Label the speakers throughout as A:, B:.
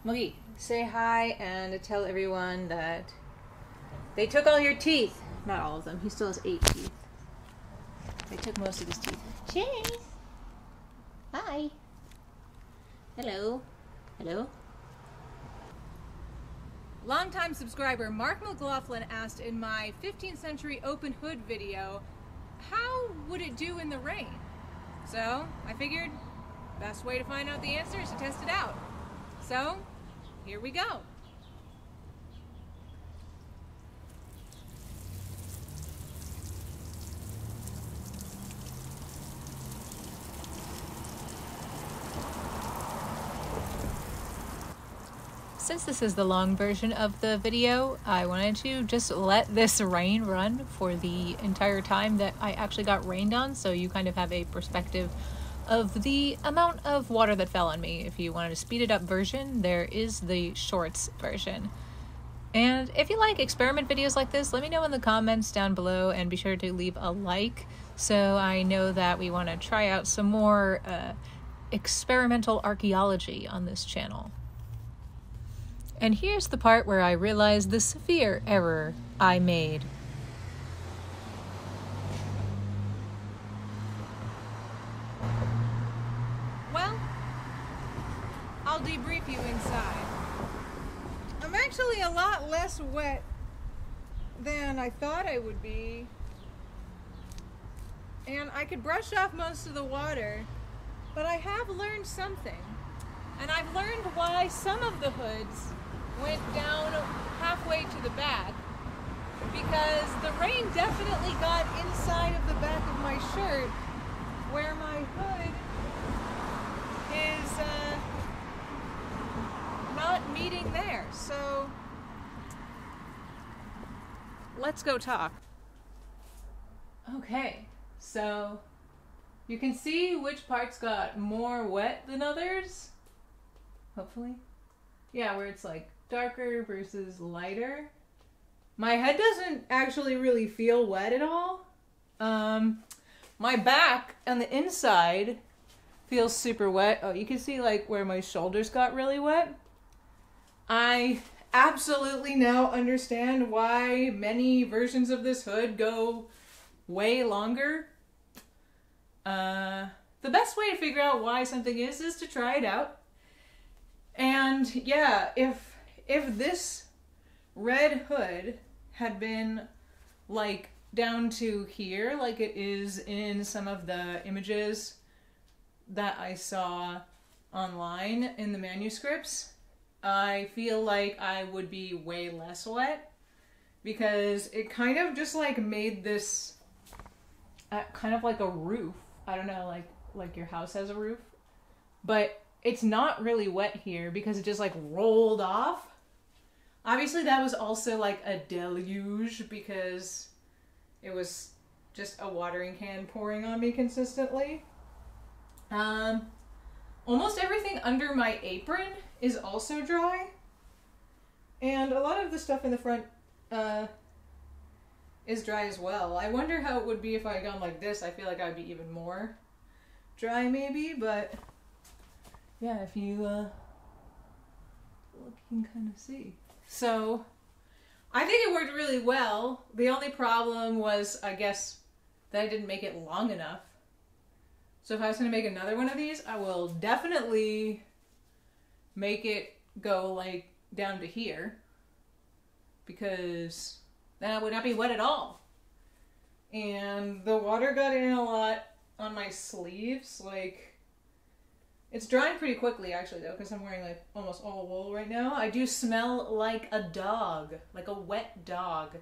A: Moogie, say hi and tell everyone that they took all your teeth. Not all of them. He still has 8 teeth. They took most of his teeth. Chase! Hi. Hello. Hello. Longtime subscriber Mark McLaughlin asked in my 15th century open hood video, how would it do in the rain? So I figured best way to find out the answer is to test it out. So here we go. Since this is the long version of the video, I wanted to just let this rain run for the entire time that I actually got rained on, so you kind of have a perspective of the amount of water that fell on me. If you wanted a speeded up version, there is the shorts version. And if you like experiment videos like this, let me know in the comments down below, and be sure to leave a like so I know that we want to try out some more experimental archaeology on this channel. And here's the part where I realized the severe error I made. Well, I'll debrief you inside. I'm actually a lot less wet than I thought I would be. And I could brush off most of the water, but I have learned something. And I've learned why some of the hoods went down halfway to the back, because the rain definitely got inside of the back of my shirt where my hood is not meeting there. So let's go talk. Okay, so you can see which parts got more wet than others, hopefully. Yeah, where it's like darker versus lighter. My head doesn't actually really feel wet at all. My back on the inside feels super wet. Oh, you can see like where my shoulders got really wet. I absolutely now understand why many versions of this hood go way longer. The best way to figure out why something is to try it out. And yeah, if this red hood had been like down to here, like it is in some of the images that I saw online in the manuscripts, I feel like I would be way less wet, because it kind of just like made this kind of like a roof. I don't know, like your house has a roof, but it's not really wet here because it just like rolled off. Obviously that was also like a deluge because it was just a watering can pouring on me consistently. Almost everything under my apron is also dry. And a lot of the stuff in the front is dry as well. I wonder how it would be if I had gone like this. I feel like I'd be even more dry maybe, but yeah, if you look, you can kind of see. So I think it worked really well. The only problem was, I guess, that I didn't make it long enough. So if I was going to make another one of these, I will definitely make it go like down to here, because then I would not be wet at all. And the water got in a lot on my sleeves. Like, it's drying pretty quickly actually though, because I'm wearing like almost all wool right now. I do smell like a dog, like a wet dog.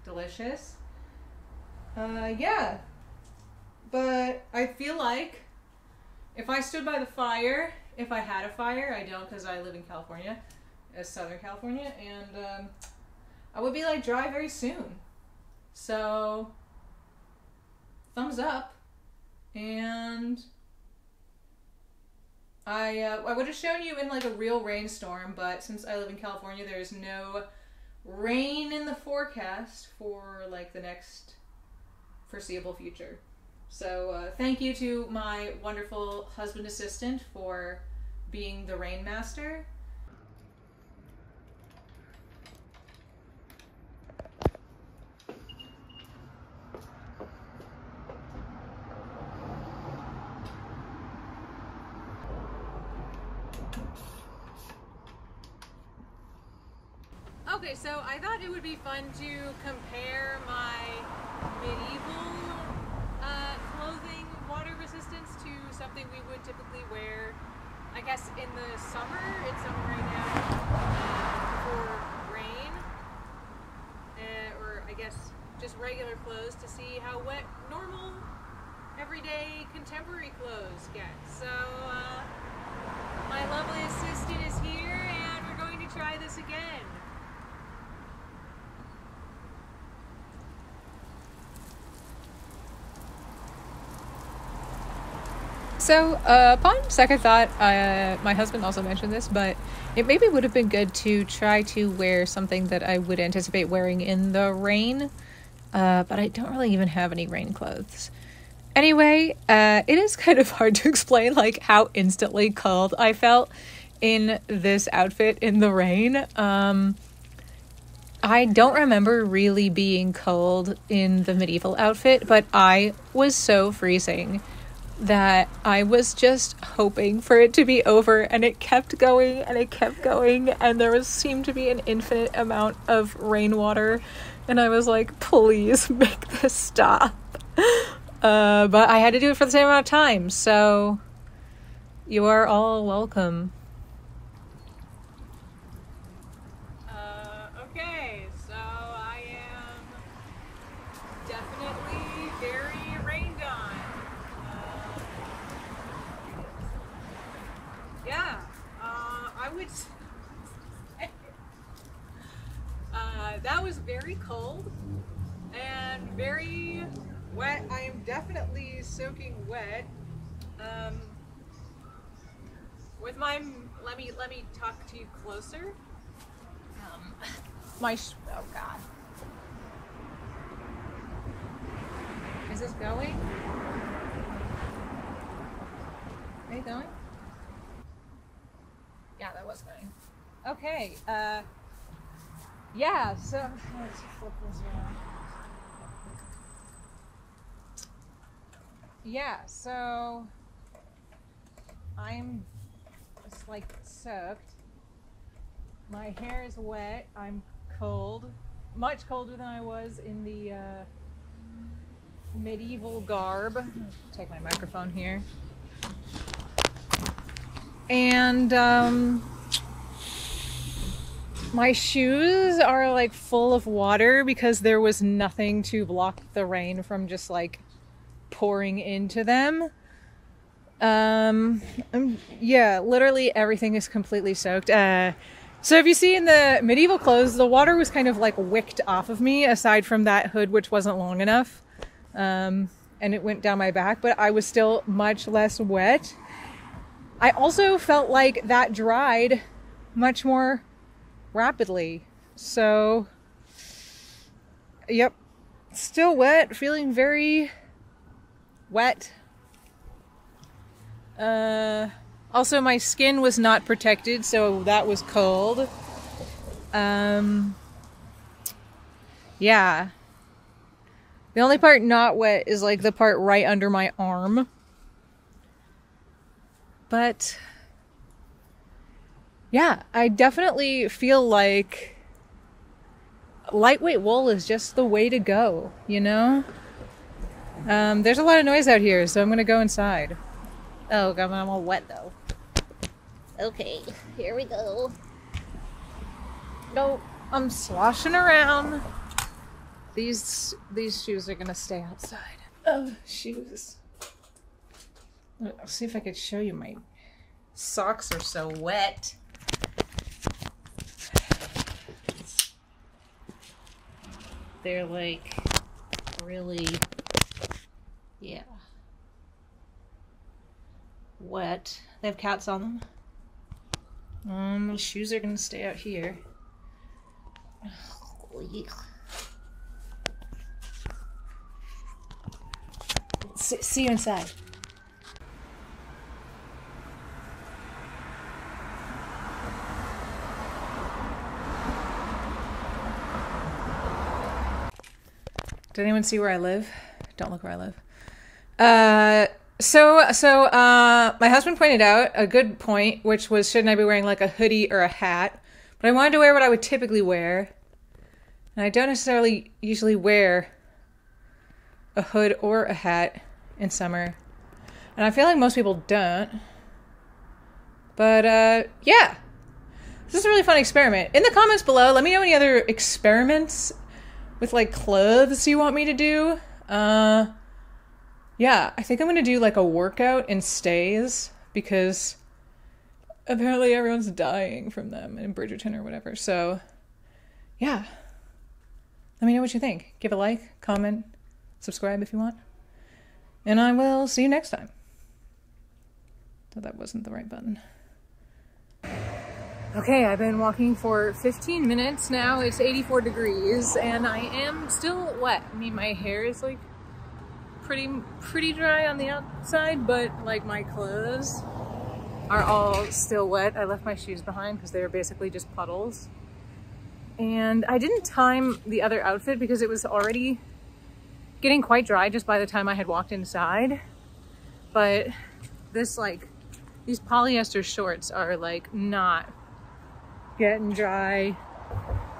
A: Delicious. Yeah. But I feel like if I stood by the fire, if I had a fire, I don't because I live in California, Southern California, and I would be like dry very soon. So thumbs up. And I would have shown you in like a real rainstorm, but since I live in California, there's no rain in the forecast for like the next foreseeable future. So thank you to my wonderful husband assistant for being the rain master. Okay, so I thought it would be fun to compare my medieval clothing water resistance to something we would typically wear, I guess, in the summer. It's summer right now, for rain, or I guess just regular clothes, to see how wet normal, everyday, contemporary clothes get. So my lovely assistant is here, and we're going to try this again. So, upon second thought, my husband also mentioned this, but it maybe would have been good to try to wear something that I would anticipate wearing in the rain, but I don't really even have any rain clothes. Anyway, it is kind of hard to explain, like, how instantly cold I felt in this outfit in the rain. I don't remember really being cold in the medieval outfit, but I was so freezing that I was just hoping for it to be over, and it kept going and it kept going, and there seemed to be an infinite amount of rainwater, and I was like, please make this stop. But I had to do it for the same amount of time, so you are all welcome. Okay, so I am definitely very rained on. Yeah, I would say that was very cold and very wet. I am definitely soaking wet. With my, let me talk to you closer. Oh God. Is this going? Are you going? Yeah, that was going. Okay, yeah, so let's flip this around. Yeah, so I'm just like soaked. My hair is wet. I'm cold. Much colder than I was in the medieval garb. Take my microphone here. And my shoes are like full of water because there was nothing to block the rain from just like pouring into them. Yeah, literally everything is completely soaked. So if you see in the medieval clothes, the water was kind of like wicked off of me, aside from that hood, which wasn't long enough. And it went down my back, but I was still much less wet. I also felt like that dried much more rapidly. So, yep, still wet, feeling very wet. Also my skin was not protected, so that was cold. Yeah. The only part not wet is like the part right under my arm. But yeah, I definitely feel like lightweight wool is just the way to go, you know? There's a lot of noise out here, so I'm gonna go inside. Oh, God, I'm all wet though. Okay, here we go. No, I'm sloshing around. These shoes are gonna stay outside. Oh, shoes. I'll see if I could show you. My socks are so wet. They're like really, yeah, wet. They have cats on them. The shoes are gonna stay out here. See you inside. Did anyone see where I live? Don't look where I live. So my husband pointed out a good point, which was, shouldn't I be wearing like a hoodie or a hat? But I wanted to wear what I would typically wear. And I don't necessarily usually wear a hood or a hat in summer. And I feel like most people don't. But, yeah. This is a really fun experiment. In the comments below, let me know any other experiments with, like, clothes you want me to do. Yeah, I think I'm going to do, like, a workout in stays, because apparently everyone's dying from them in Bridgerton or whatever. So, yeah. Let me know what you think. Give a like, comment, subscribe if you want. And I will see you next time. So that wasn't the right button. Okay, I've been walking for 15 minutes now. It's 84 degrees and I am still wet. I mean, my hair is like pretty dry on the outside, but like my clothes are all still wet. I left my shoes behind because they were basically just puddles. And I didn't time the other outfit because it was already getting quite dry just by the time I had walked inside. But this, like, these polyester shorts are like not getting dry.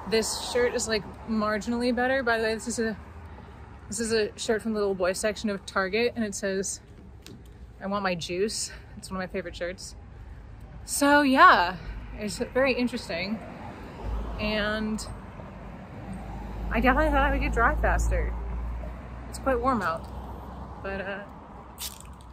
A: This shirt is like marginally better. By the way, this is a shirt from the little boy section of Target, and it says, "I want my juice." It's one of my favorite shirts. So yeah, it's very interesting. And I definitely thought I would get dry faster. It's quite warm out, but